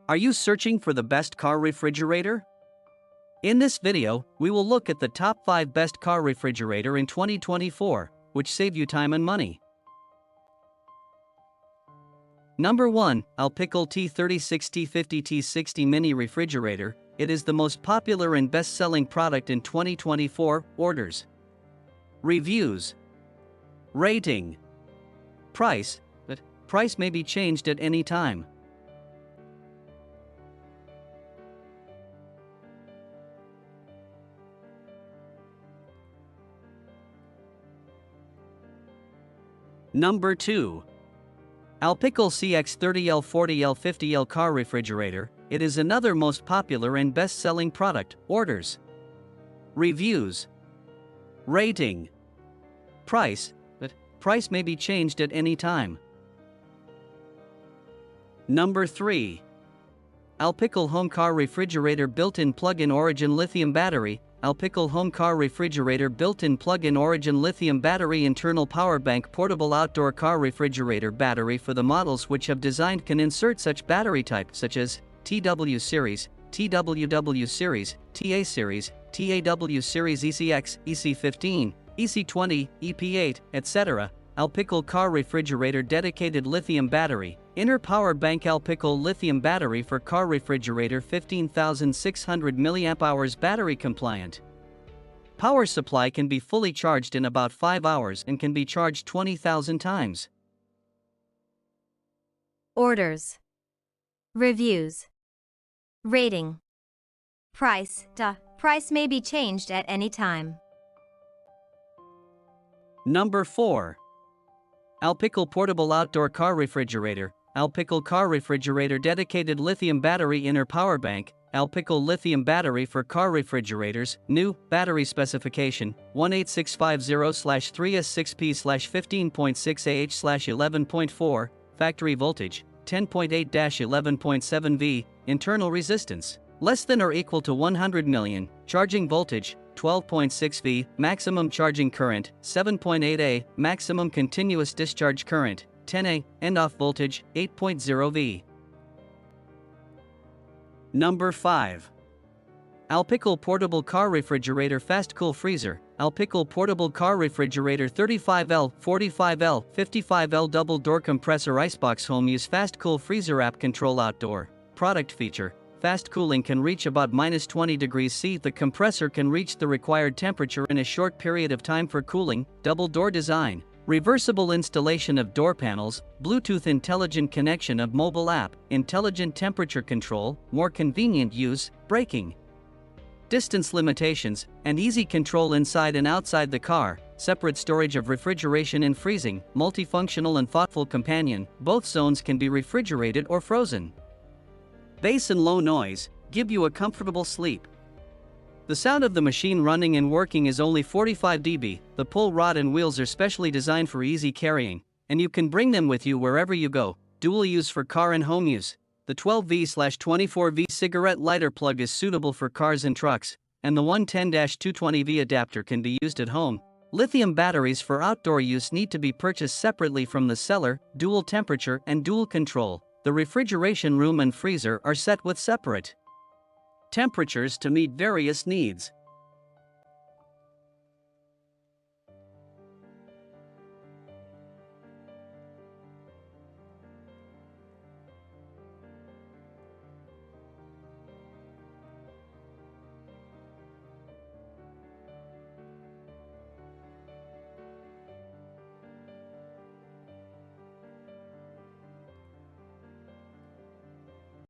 Are you searching for the best car refrigerator? In this video, we will look at the top 5 best car refrigerator in 2024, which save you time and money. Number 1, Alpical T36 T50 T60 Mini Refrigerator. It is the most popular and best-selling product in 2024. Orders, reviews, rating, price. But price may be changed at any time. Number 2. Alpical CX30L 40L 50L Car Refrigerator. It is another most popular and best-selling product. Orders, reviews, rating, price. But price may be changed at any time. Number 3. Alpical Home Car Refrigerator Built-in Plug-in Origin Lithium Battery. Alpical Home Car Refrigerator Built-in Plug-in Origin Lithium Battery Internal Power Bank Portable Outdoor Car Refrigerator Battery. For the models which have designed can insert such battery types such as TW Series, TWW Series, TA Series, TAW Series ECX, EC15, EC20, EP8, etc. Alpical Car Refrigerator Dedicated Lithium Battery Inner Power Bank. Alpical Lithium Battery for Car Refrigerator 15,600 mAh battery compliant. Power supply can be fully charged in about 5 hours and can be charged 20,000 times. Orders, reviews, rating, price. Price may be changed at any time. Number 4. Alpical Portable Outdoor Car Refrigerator. Alpical Car Refrigerator Dedicated Lithium Battery Inner Power Bank. Alpical Lithium Battery for Car Refrigerators. New battery specification 18650/3S6P/15.6Ah/11.4. Factory voltage 10.8-11.7 V. Internal resistance less than or equal to 100 million. Charging voltage 12.6 V. Maximum charging current 7.8 A. Maximum continuous discharge current 10 A. End off voltage 8.0 V. Number 5. Alpical Portable Car Refrigerator Fast Cool Freezer. Alpical Portable Car Refrigerator 35L, 45L, 55L Double Door Compressor Icebox Home Use Fast Cool Freezer App Control Outdoor. Product feature: fast cooling can reach about -20 degrees C. The compressor can reach the required temperature in a short period of time for cooling. Double door design. Reversible installation of door panels, Bluetooth intelligent connection of mobile app, intelligent temperature control, more convenient use, braking, distance limitations, and easy control inside and outside the car, separate storage of refrigeration and freezing, multifunctional and thoughtful companion. Both zones can be refrigerated or frozen. Bass and low noise, give you a comfortable sleep. The sound of the machine running and working is only 45 dB. The pull rod and wheels are specially designed for easy carrying, and you can bring them with you wherever you go. Dual use for car and home use. The 12V/24V cigarette lighter plug is suitable for cars and trucks, and the 110-220V adapter can be used at home. Lithium batteries for outdoor use need to be purchased separately from the seller. Dual temperature and dual control. The refrigeration room and freezer are set with separate temperatures to meet various needs.